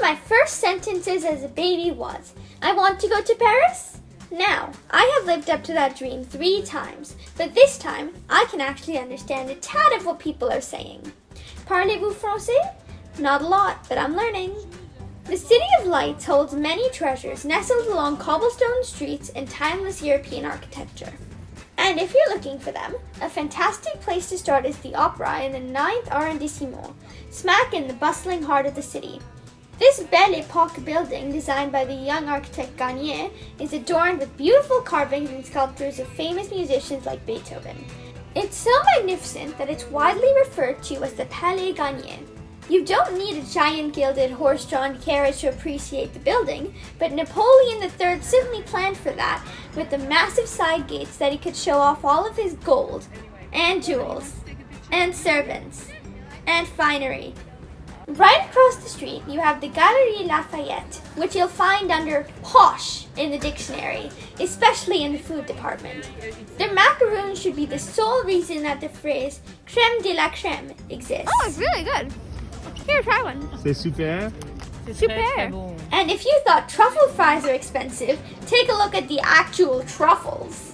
my first sentences as a baby was, "I want to go to Paris." Now, I have lived up to that dream 3 times, but this time I can actually understand a tad of what people are saying. Parlez-vous français? Not a lot, but I'm learning. The City of Lights holds many treasures nestled along cobblestone streets and timeless European architecture. And if you're looking for them, a fantastic place to start is the Opera in the 9th arrondissement, smack in the bustling heart of the city. This Belle Époque building, designed by the young architect Garnier, is adorned with beautiful carvings and sculptures of famous musicians like Beethoven. It's so magnificent that it's widely referred to as the Palais Garnier. You don't need a giant gilded horse-drawn carriage to appreciate the building, but Napoleon III simply planned for that with the massive side gates that he could show off all of his gold, and jewels, and servants, and finery. Right across the street, you have the Galerie Lafayette, which you'll find under posh in the dictionary, especially in the food department. Their macaroons should be the sole reason that the phrase crème de la crème exists. Oh, it's really good. Here, try one. C'est super. Super. And if you thought truffle fries are expensive, take a look at the actual truffles.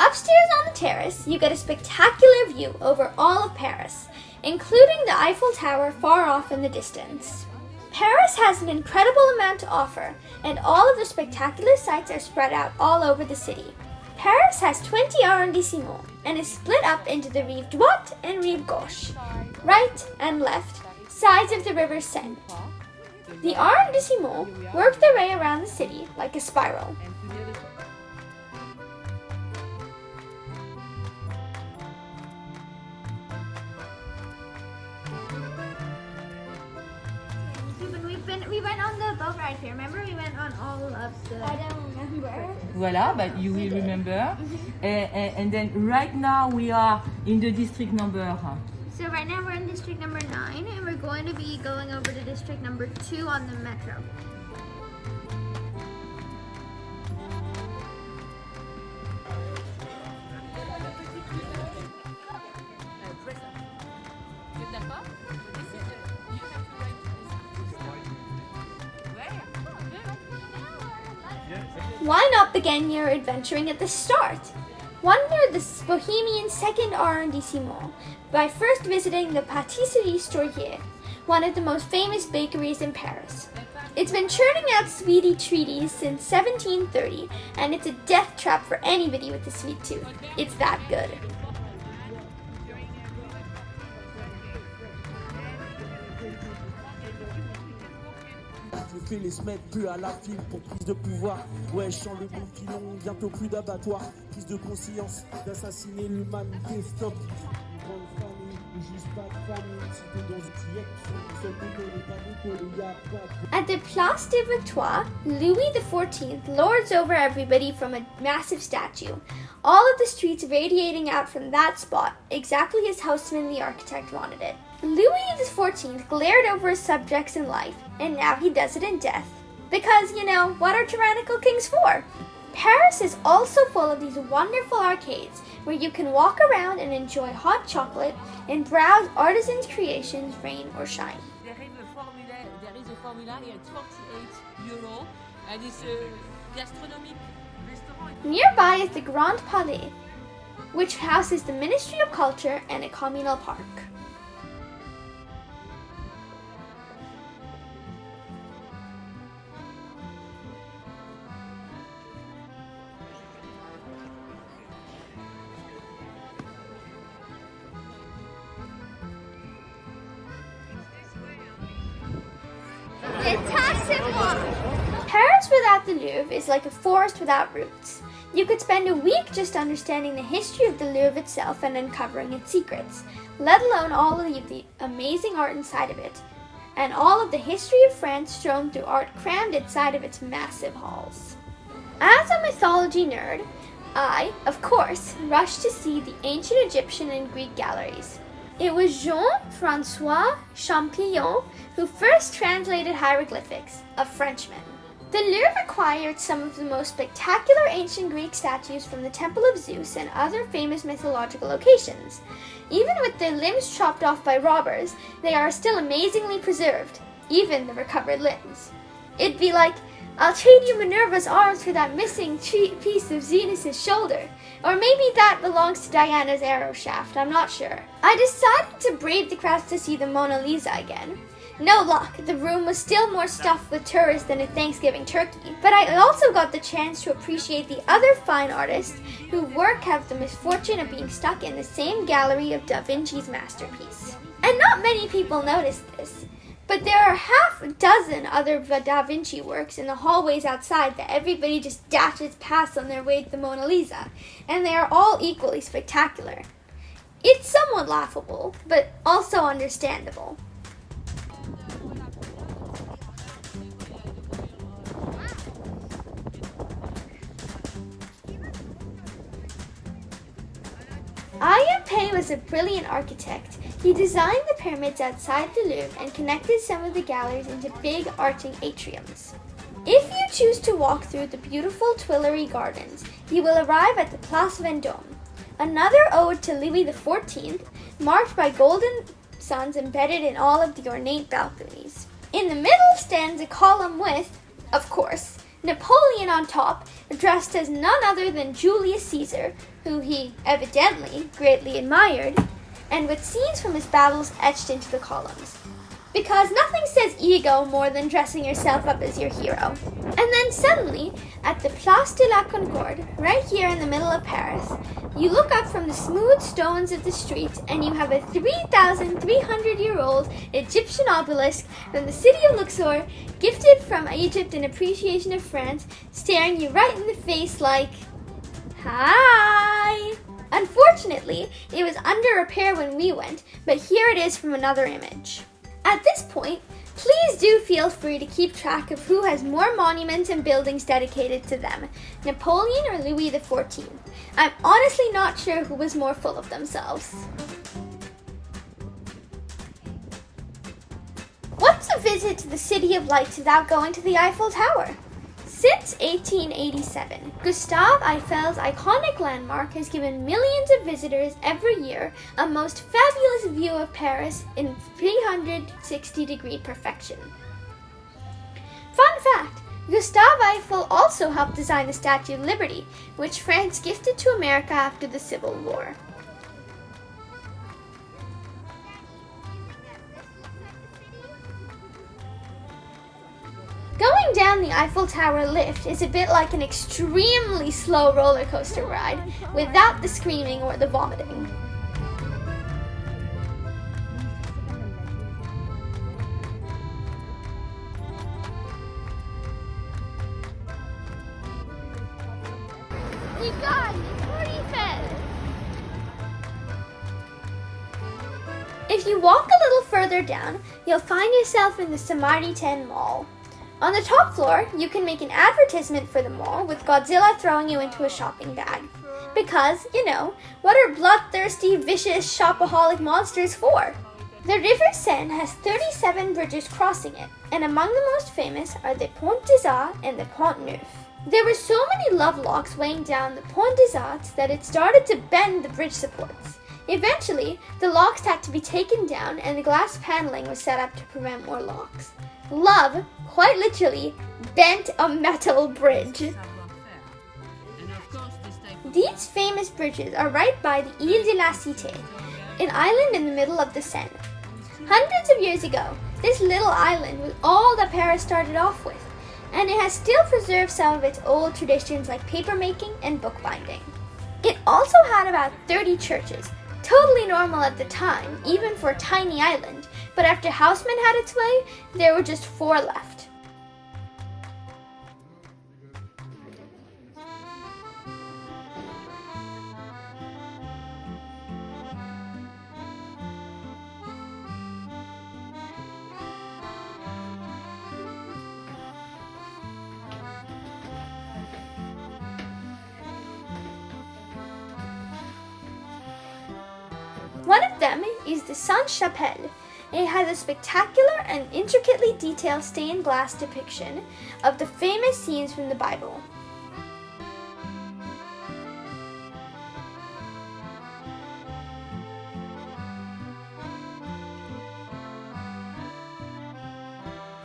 Upstairs on the terrace, you get a spectacular view over all of Paris, including the Eiffel Tower far off in the distance. Paris has an incredible amount to offer, and all of the spectacular sights are spread out all over the city. Paris has 20 arrondissements and is split up into the Rive Droite and Rive Gauche, right and left, sides of the river Seine. The arrondissements work their way around the city like a spiral. We went on the boat ride here. Remember, we went on all of the. I don't remember. Voila, but you will remember. And then right now we are in the district number. So right now we're in district number 9, and we're going to be going over to district number 2 on the metro. Why not begin your adventuring at the start? Wander the Bohemian 2nd arrondissement by first visiting the Pâtisserie Stroyer, one of the most famous bakeries in Paris. It's been churning out sweetie treaties since 1730, and it's a death trap for anybody with a sweet tooth. It's that good. Je fais les semaines peu à la file pour prise de pouvoir. Ouais, je sens le bon filon, bientôt plus d'abattoir. Prise de conscience d'assassiner l'humanité, stop. Une grande famille, juste pas de famille. Si t'es dans une siècle, seul n'est pas d'école, y a pas de... At the Place des Victoires, Louis XIV lords over everybody from a massive statue, all of the streets radiating out from that spot, exactly as Haussmann the architect wanted it. Louis XIV glared over his subjects in life, and now he does it in death. Because, what are tyrannical kings for? Paris is also full of these wonderful arcades where you can walk around and enjoy hot chocolate and browse artisans' creations, rain or shine. There is a formula at 48 euro, and it's a gastronomic restaurant. Nearby is the Grand Palais, which houses the Ministry of Culture and a communal park. Paris without the Louvre is like a forest without roots. You could spend a week just understanding the history of the Louvre itself and uncovering its secrets, let alone all of the amazing art inside of it, and all of the history of France shown through art crammed inside of its massive halls. As a mythology nerd, I, of course, rushed to see the ancient Egyptian and Greek galleries. It was Jean-François Champollion who first translated hieroglyphics, a Frenchman. The Louvre acquired some of the most spectacular ancient Greek statues from the Temple of Zeus and other famous mythological locations. Even with their limbs chopped off by robbers, they are still amazingly preserved, even the recovered limbs. It'd be like, I'll trade you Minerva's arms for that missing piece of Venus's shoulder. Or maybe that belongs to Diana's arrow shaft, I'm not sure. I decided to brave the crowds to see the Mona Lisa again. No luck, the room was still more stuffed with tourists than a Thanksgiving turkey. But I also got the chance to appreciate the other fine artists whose work have the misfortune of being stuck in the same gallery of Da Vinci's masterpiece. And not many people noticed this, but there are half a dozen other Da Vinci works in the hallways outside that everybody just dashes past on their way to the Mona Lisa, and they are all equally spectacular. It's somewhat laughable, but also understandable. Ayapé was a brilliant architect. He designed the pyramids outside the Louvre and connected some of the galleries into big arching atriums. If you choose to walk through the beautiful Tuileries gardens, you will arrive at the Place Vendôme, another ode to Louis XIV, marked by golden suns embedded in all of the ornate balconies. In the middle stands a column with, of course, Napoleon on top, dressed as none other than Julius Caesar, who he evidently greatly admired, and with scenes from his battles etched into the columns. Because nothing says ego more than dressing yourself up as your hero. And then suddenly, at the Place de la Concorde, right here in the middle of Paris, you look up from the smooth stones of the street and you have a 3,300-year-old Egyptian obelisk from the city of Luxor, gifted from Egypt in appreciation of France, staring you right in the face like, hi! Unfortunately, it was under repair when we went, but here it is from another image. At this point, please do feel free to keep track of who has more monuments and buildings dedicated to them, Napoleon or Louis XIV. I'm honestly not sure who was more full of themselves. What's a visit to the City of Lights without going to the Eiffel Tower? Since 1887, Gustave Eiffel's iconic landmark has given millions of visitors every year a most fabulous view of Paris in 360-degree perfection. Fun fact, Gustave Eiffel also helped design the Statue of Liberty, which France gifted to America after the Civil War. Going down the Eiffel Tower lift is a bit like an extremely slow roller coaster ride, without the screaming or the vomiting. You got it! If you walk a little further down, you'll find yourself in the Samaritan Mall. On the top floor, you can make an advertisement for the mall with Godzilla throwing you into a shopping bag. Because, you know, what are bloodthirsty, vicious, shopaholic monsters for? The River Seine has 37 bridges crossing it, and among the most famous are the Pont des Arts and the Pont Neuf. There were so many love locks weighing down the Pont des Arts that it started to bend the bridge supports. Eventually, the locks had to be taken down and the glass paneling was set up to prevent more locks. Love, quite literally, bent a metal bridge. These famous bridges are right by the Ile de la Cité, an island in the middle of the Seine. Hundreds of years ago, this little island was all that Paris started off with, and it has still preserved some of its old traditions like papermaking and bookbinding. It also had about 30 churches, totally normal at the time, even for a tiny island, but after Haussmann had its way, there were just 4 left. One of them is the Sainte-Chapelle. It has a spectacular and intricately detailed stained glass depiction of the famous scenes from the Bible.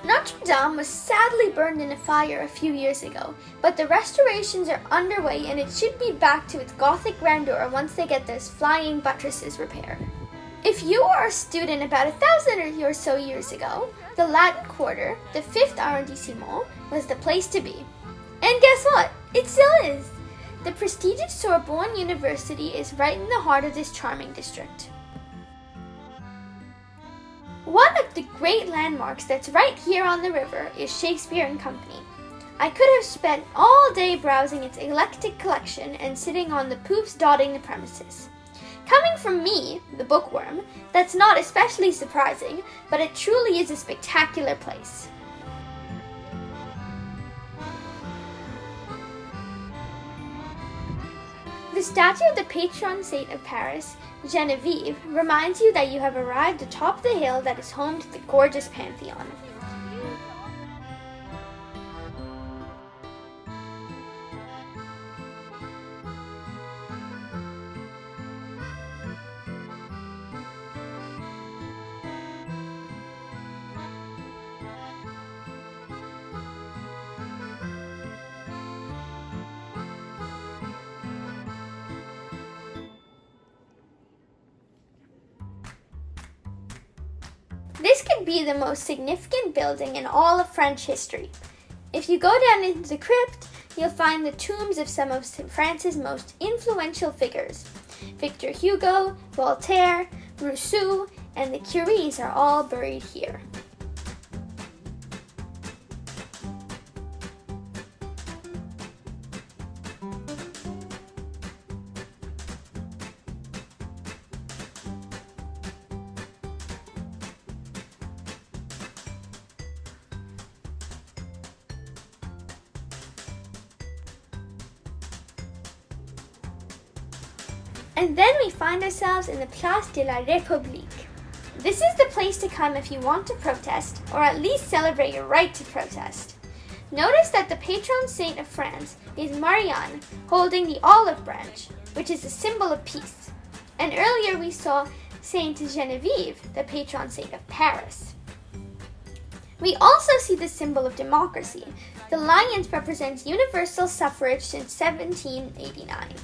Notre Dame was sadly burned in a fire a few years ago, but the restorations are underway and it should be back to its Gothic grandeur once they get those flying buttresses repaired. If you were a student about 1,000 or so years ago, the Latin Quarter, the 5th arrondissement, was the place to be. And guess what? It still is! The prestigious Sorbonne University is right in the heart of this charming district. One of the great landmarks that's right here on the river is Shakespeare and Company. I could have spent all day browsing its eclectic collection and sitting on the poops dotting the premises. Coming from me, the bookworm, that's not especially surprising, but it truly is a spectacular place. The statue of the patron saint of Paris, Genevieve, reminds you that you have arrived atop the hill that is home to the gorgeous Pantheon. This could be the most significant building in all of French history. If you go down into the crypt, you'll find the tombs of some of France's most influential figures. Victor Hugo, Voltaire, Rousseau, and the Curies are all buried here. And then we find ourselves in the Place de la République. This is the place to come if you want to protest, or at least celebrate your right to protest. Notice that the patron saint of France is Marianne, holding the olive branch, which is a symbol of peace. And earlier we saw Saint Genevieve, the patron saint of Paris. We also see the symbol of democracy. The lions represents universal suffrage since 1789.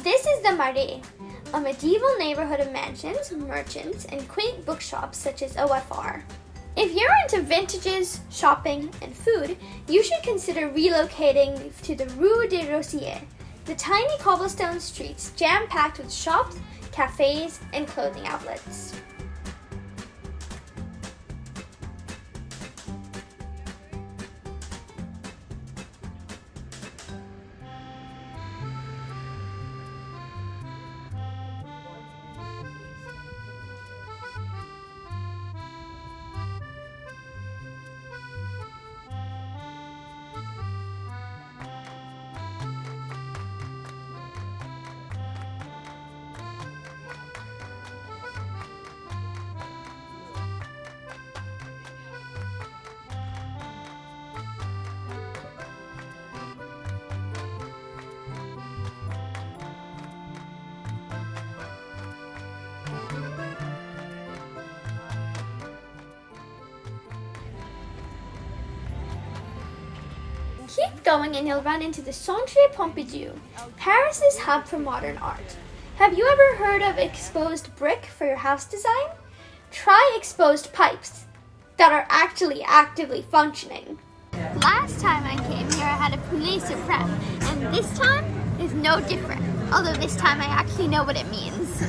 This is the Marais, a medieval neighborhood of mansions, merchants, and quaint bookshops such as OFR. If you're into vintages, shopping, and food, you should consider relocating to the Rue des Rosiers, the tiny cobblestone streets jam-packed with shops, cafes, and clothing outlets. Keep going and you'll run into the Centre Pompidou, Paris's hub for modern art. Have you ever heard of exposed brick for your house design? Try exposed pipes that are actually actively functioning. Last time I came here I had a poulet suprême, and this time is no different, although this time I actually know what it means.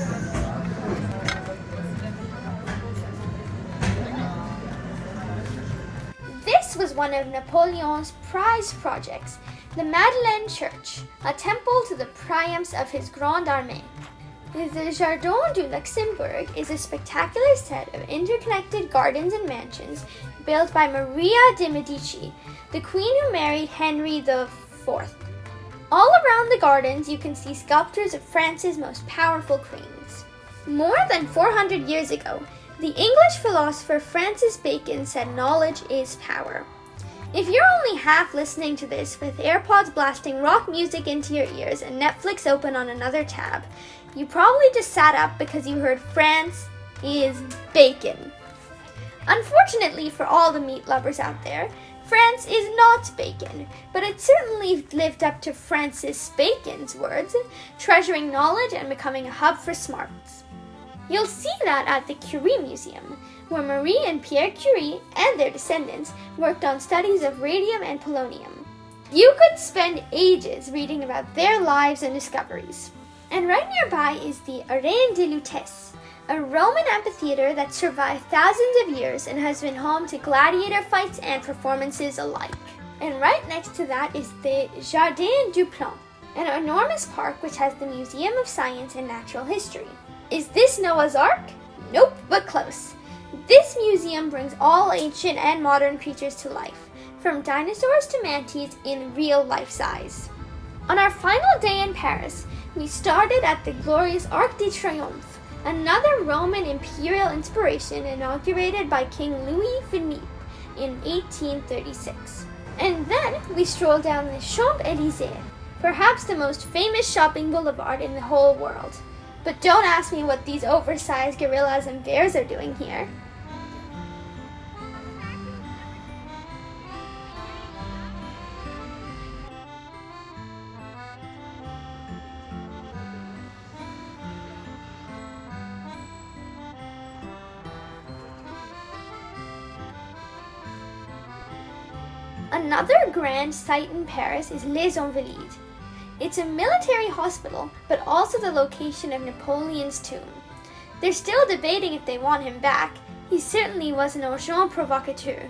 This was one of Napoleon's prize projects, the Madeleine Church, a temple to the triumphs of his Grande Armée. The Jardin du Luxembourg is a spectacular set of interconnected gardens and mansions built by Maria de' Medici, the queen who married Henry IV. All around the gardens you can see sculptures of France's most powerful queens. More than 400 years ago, the English philosopher Francis Bacon said knowledge is power. If you're only half listening to this with AirPods blasting rock music into your ears and Netflix open on another tab, you probably just sat up because you heard France is bacon. Unfortunately for all the meat lovers out there, France is not bacon, but it certainly lived up to Francis Bacon's words, treasuring knowledge and becoming a hub for smarts. You'll see that at the Curie Museum, where Marie and Pierre Curie and their descendants worked on studies of radium and polonium. You could spend ages reading about their lives and discoveries. And right nearby is the Arène de Lutèce, a Roman amphitheater that survived thousands of years and has been home to gladiator fights and performances alike. And right next to that is the Jardin du Plan, an enormous park which has the Museum of Science and Natural History. Is this Noah's Ark? Nope, but close. This museum brings all ancient and modern creatures to life, from dinosaurs to manatees in real life size. On our final day in Paris, we started at the glorious Arc de Triomphe, another Roman imperial inspiration inaugurated by King Louis in 1836. And then we strolled down the Champs-Élysées, perhaps the most famous shopping boulevard in the whole world. But don't ask me what these oversized gorillas and bears are doing here. Another grand site in Paris is Les Invalides. It's a military hospital, but also the location of Napoleon's tomb. They're still debating if they want him back. He certainly was an agent provocateur.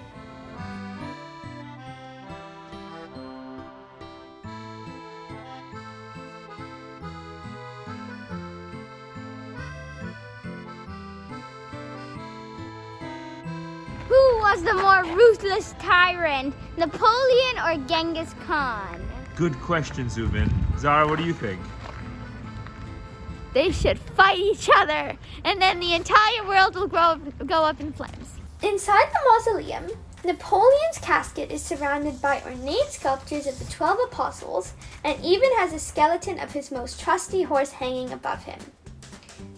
Who was the more ruthless tyrant, Napoleon or Genghis Khan? Good question, Zubin. Zara, what do you think? They should fight each other, and then the entire world will go up in flames. Inside the mausoleum, Napoleon's casket is surrounded by ornate sculptures of the 12 apostles and even has a skeleton of his most trusty horse hanging above him.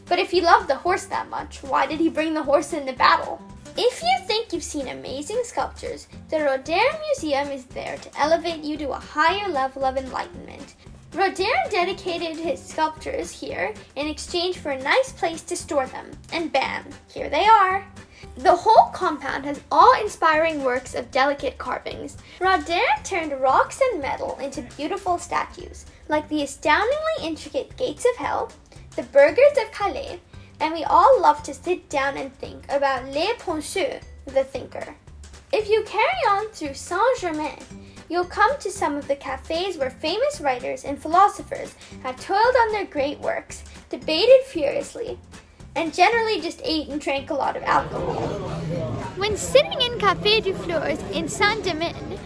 But if he loved the horse that much, why did he bring the horse into battle? If you think you've seen amazing sculptures, the Roderi Museum is there to elevate you to a higher level of enlightenment. Roderi dedicated his sculptures here in exchange for a nice place to store them, and bam, here they are. The whole compound has awe-inspiring works of delicate carvings. Roderi turned rocks and metal into beautiful statues, like the astoundingly intricate Gates of Hell, the Burghers of Calais, and we all love to sit down and think about Les Penseurs, the thinker. If you carry on through Saint-Germain, you'll come to some of the cafes where famous writers and philosophers have toiled on their great works, debated furiously, and generally just ate and drank a lot of alcohol. When sitting in Café du Fleurs in Saint-Domingue,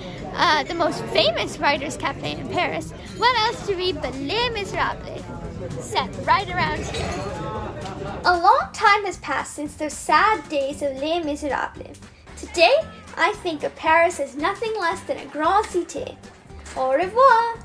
the most famous writer's cafe in Paris, what else to read but Les Miserables, set right around here. A long time has passed since those sad days of Les Miserables. Today, I think of Paris as nothing less than a grand cité. Au revoir!